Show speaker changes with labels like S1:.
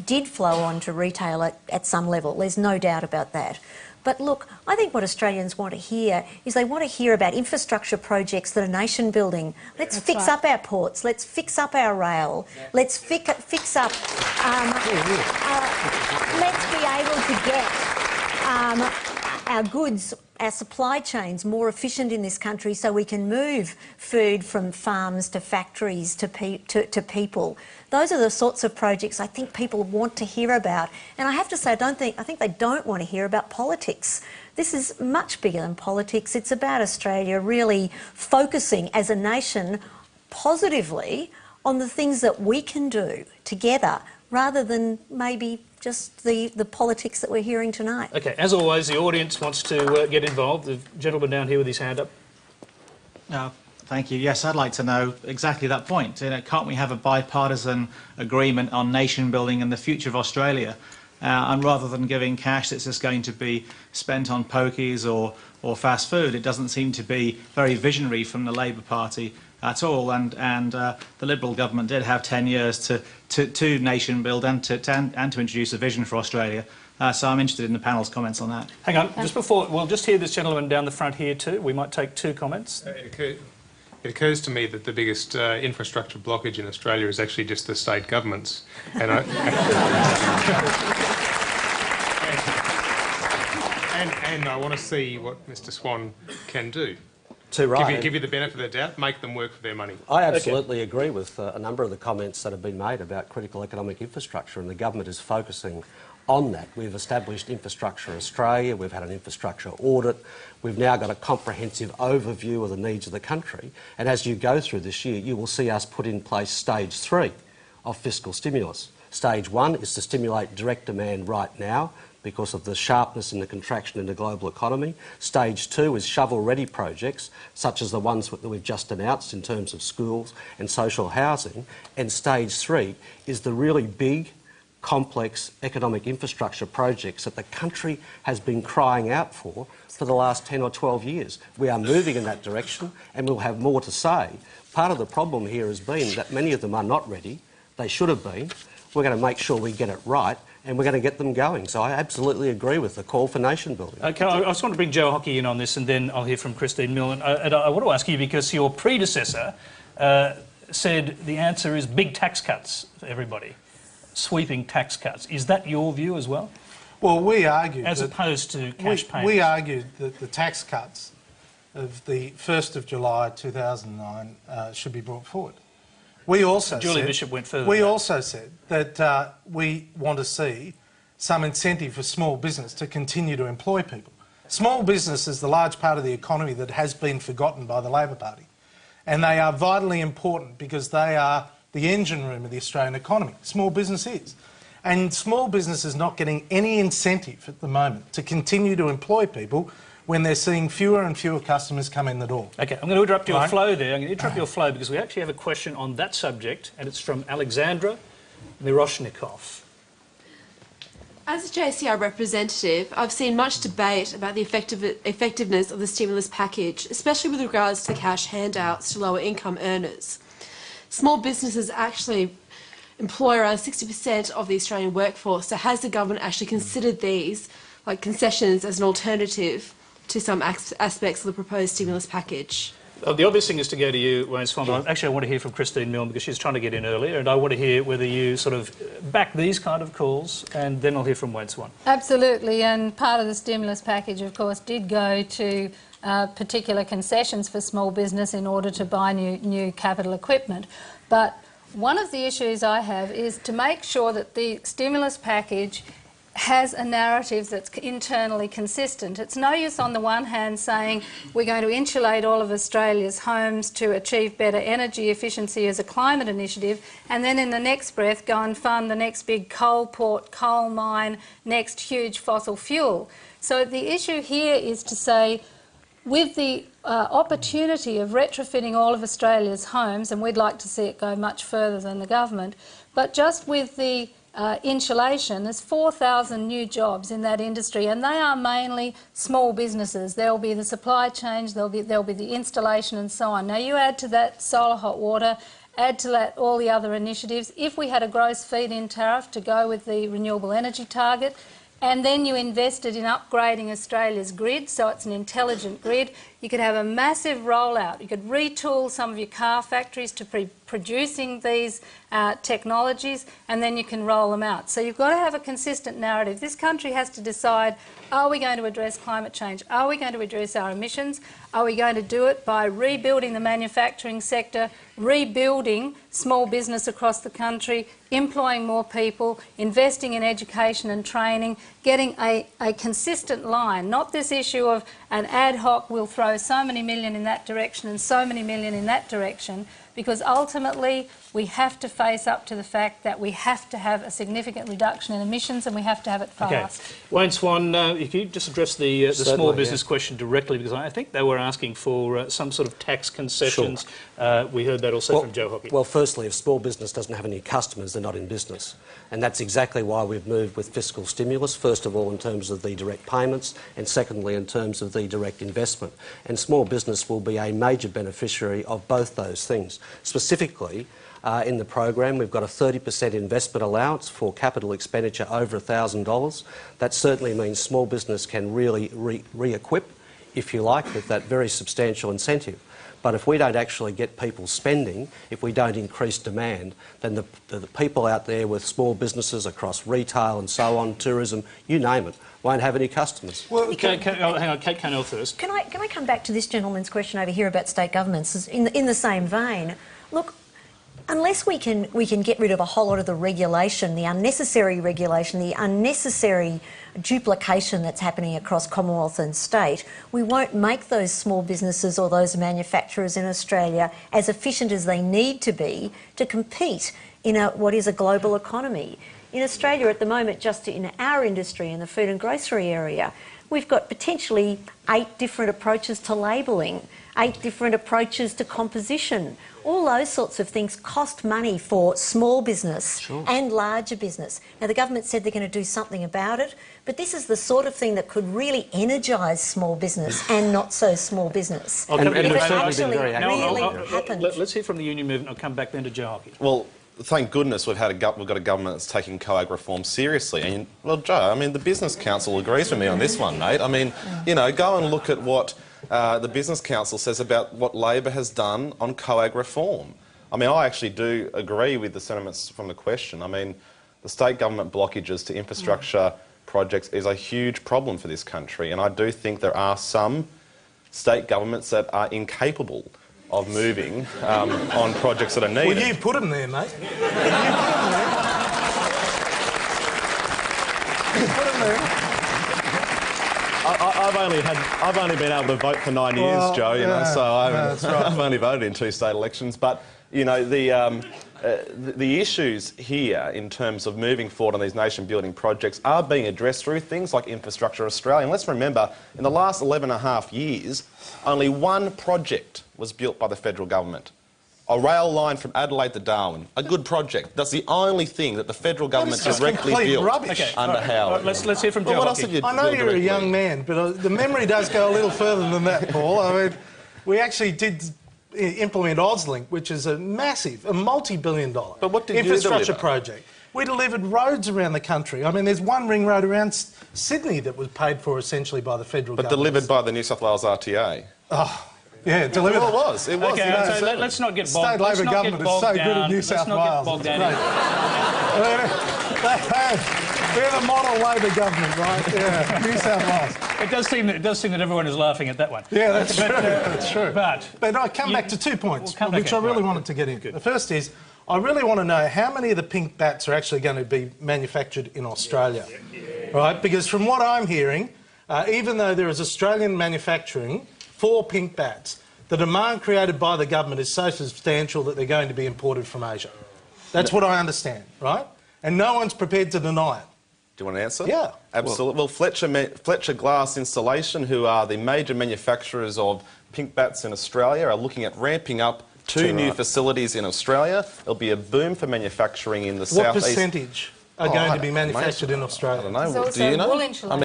S1: did flow on to retail at some level. There's no doubt about that. But look, I think what Australians want to hear is they want to hear about infrastructure projects that are nation building. Let's fix up our ports. Let's fix up our rail. Let's fix up. Let's be able to get our goods, our supply chains more efficient in this country, so we can move food from farms to factories to people. Those are the sorts of projects I think people want to hear about. And I have to say, I think they don't want to hear about politics. This is much bigger than politics. It's about Australia really focusing as a nation positively on the things that we can do together, rather than maybe just the politics that we're hearing tonight.
S2: Okay, as always, the audience wants to get involved. The gentleman down here with his hand up.
S3: Thank you. Yes, I'd like to know exactly that point. Can't we have a bipartisan agreement on nation building and the future of Australia? And rather than giving cash that's just going to be spent on pokies or fast food, it doesn't seem to be very visionary from the Labour Party at all. And the Liberal government did have 10 years to nation build and to introduce a vision for Australia. So I'm interested in the panel's comments on that.
S2: Hang on, just before, we'll just hear this gentleman down the front here too. We might take two comments.
S4: It occurs to me that the biggest infrastructure blockage in Australia is actually just the state governments. And I want to see what Mr Swan can do.
S5: Too right.
S4: Give you the benefit of the doubt, make them work for their money.
S5: I absolutely agree with a number of the comments that have been made about critical economic infrastructure, and the government is focusing on that. We've established Infrastructure Australia, we've had an infrastructure audit, we've now got a comprehensive overview of the needs of the country, and as you go through this year, you will see us put in place stage 3 of fiscal stimulus. Stage 1 is to stimulate direct demand right now because of the sharpness in the contraction in the global economy. Stage 2 is shovel-ready projects, such as the ones that we've just announced in terms of schools and social housing. And Stage 3 is the really big, complex economic infrastructure projects that the country has been crying out for the last 10 or 12 years. We are moving in that direction, and we'll have more to say. Part of the problem here has been that many of them are not ready. They should have been. We're going to make sure we get it right, and we're going to get them going. So I absolutely agree with the call for nation building.
S2: Okay, I just want to bring Joe Hockey in on this, and then I'll hear from Christine Milne. And I want to ask you, because your predecessor said the answer is big tax cuts for everybody, sweeping tax cuts. Is that your view as well?
S6: Well, we argued...
S2: As opposed to cash payments.
S6: We argued that the tax cuts of the 1st of July 2009 should be brought forward. We also
S2: Julie
S6: said,
S2: Bishop went further.
S6: We also said that we want to see some incentive for small business to continue to employ people. Small business is the large part of the economy that has been forgotten by the Labor Party, and they are vitally important because they are the engine room of the Australian economy. Small business is. And small business is not getting any incentive at the moment to continue to employ people when they're seeing fewer and fewer customers come in the door.
S2: Okay, I'm going to interrupt your flow there. I'm going to interrupt your flow because we actually have a question on that subject, and it's from Alexandra Miroshnikov.
S7: As a JCR representative, I've seen much debate about the effectiveness of the stimulus package, especially with regards to the cash handouts to lower income earners. Small businesses actually employ around 60% of the Australian workforce, so has the government actually considered these, like concessions, as an alternative to some aspects of the proposed stimulus package?
S2: The obvious thing is to go to you, Wayne Swan. Actually, I want to hear from Christine Milne because she's trying to get in earlier, and I want to hear whether you sort of back these kind of calls, and then I'll hear from Wayne Swan.
S8: Absolutely, and part of the stimulus package, of course, did go to particular concessions for small business in order to buy new capital equipment. But one of the issues I have is to make sure that the stimulus package has a narrative that's internally consistent. It's no use on the one hand saying we're going to insulate all of Australia's homes to achieve better energy efficiency as a climate initiative, and then in the next breath go and fund the next big coal port, coal mine, next huge fossil fuel. So the issue here is to say, with the opportunity of retrofitting all of Australia's homes, and we'd like to see it go much further than the government, but just with the insulation, there's 4,000 new jobs in that industry, and they are mainly small businesses. There'll be the supply chains, there'll be the installation and so on. Now you add to that solar hot water add to that all the other initiatives. If we had a gross feed-in tariff to go with the renewable energy target, and then you invested in upgrading Australia's grid so it's an intelligent grid, you could have a massive rollout. You could retool some of your car factories to producing these technologies, and then you can roll them out. So you've got to have a consistent narrative. This country has to decide, are we going to address climate change? Are we going to address our emissions? Are we going to do it by rebuilding the manufacturing sector, rebuilding small business across the country, employing more people, investing in education and training, getting a consistent line, not this issue of an ad hoc, we'll throw so many million in that direction and so many million in that direction, because ultimately we have to face up to the fact that we have to have a significant reduction in emissions and we have to have it fast.
S2: Okay. Wayne Swan, if you just address the small business question directly, because I think they were asking for some sort of tax concessions. Sure. We heard that also from Joe Hockey.
S5: Well, firstly, if small business doesn't have any customers, they're not in business. And that's exactly why we've moved with fiscal stimulus, first of all in terms of the direct payments, and secondly in terms of the direct investment. And small business will be a major beneficiary of both those things. Specifically, in the program, we've got a 30% investment allowance for capital expenditure over $1,000. That certainly means small business can really re-equip, if you like, with that very substantial incentive. But if we don't actually get people spending, if we don't increase demand, then the people out there with small businesses across retail and so on, tourism, you name it, won't have any customers.
S2: Well, hang on, Kate Carnell first.
S1: Can I come back to this gentleman's question over here about state governments in the same vein? Look, unless we can get rid of a whole lot of the regulation, the unnecessary regulation, the unnecessary duplication that's happening across Commonwealth and state, we won't make those small businesses or those manufacturers in Australia as efficient as they need to be to compete in what is a global economy. In Australia at the moment, just in our industry, in the food and grocery area, we've got potentially 8 different approaches to labelling, 8 different approaches to composition. All those sorts of things cost money for small business and larger business. Now, the government said they're going to do something about it, but this is the sort of thing that could really energise small business and not so small business. If it actually really happened.
S2: Let's hear from the union movement. I'll come back then to Joe Hockey.
S9: Well, thank goodness we've got a government that's taking COAG reform seriously. And, well, Joe, I mean, the Business Council agrees with me on this one, mate. I mean, you know, go and look at what the Business Council says about what Labor has done on COAG reform. I mean, I actually do agree with the sentiments from the question. I mean, the state government blockages to infrastructure projects is a huge problem for this country, and I do think there are some state governments that are incapable of moving on projects that are needed.
S6: Well, you put them there, mate. You put them there. You put them there.
S9: I've only been able to vote for 9 years, Joe. You know, so I've only voted in 2 state elections. But you know, the issues here in terms of moving forward on these nation-building projects are being addressed through things like Infrastructure Australia. And let's remember, in the last 11.5 years, only 1 project was built by the federal government. A rail line from Adelaide to Darwin, a good project. That's the only thing that the federal government directly built under Howard.
S2: Let's hear from Joe Hockey.
S6: I know you're a young man, but the memory does go a little further than that, Paul. I mean, we actually did implement AusLink, which is a massive, a multi-billion-dollar infrastructure project. We delivered roads around the country. I mean, there's one ring road around Sydney that was paid for essentially by the federal government.
S9: But delivered by the New South Wales RTA.
S6: Oh. Yeah, delivered.
S9: Well, it was. It was.
S2: Okay, so let's not get bogged down.
S6: State Labor government is so good in New South Wales. They're the model Labor government, right? Yeah, New South Wales.
S2: It does seem that everyone is laughing at that one.
S6: Yeah, that's true. That's true.
S2: But
S6: I come back to 2 points, which I really wanted to get in. The first is, I really want to know how many of the pink bats are actually going to be manufactured in Australia, right? Because from what I'm hearing, even though there is Australian manufacturing for pink bats, the demand created by the government is so substantial that they're going to be imported from Asia. That's what I understand, right? And no one's prepared to deny it.
S9: Do you want an answer?
S6: Yeah.
S9: Absolutely. Well, Fletcher Glass Installation, who are the major manufacturers of pink bats in Australia, are looking at ramping up 2 new facilities in Australia. There'll be a boom for manufacturing in the southeast.
S6: What percentage are going to be manufactured in Australia?
S9: I don't know. Do you know?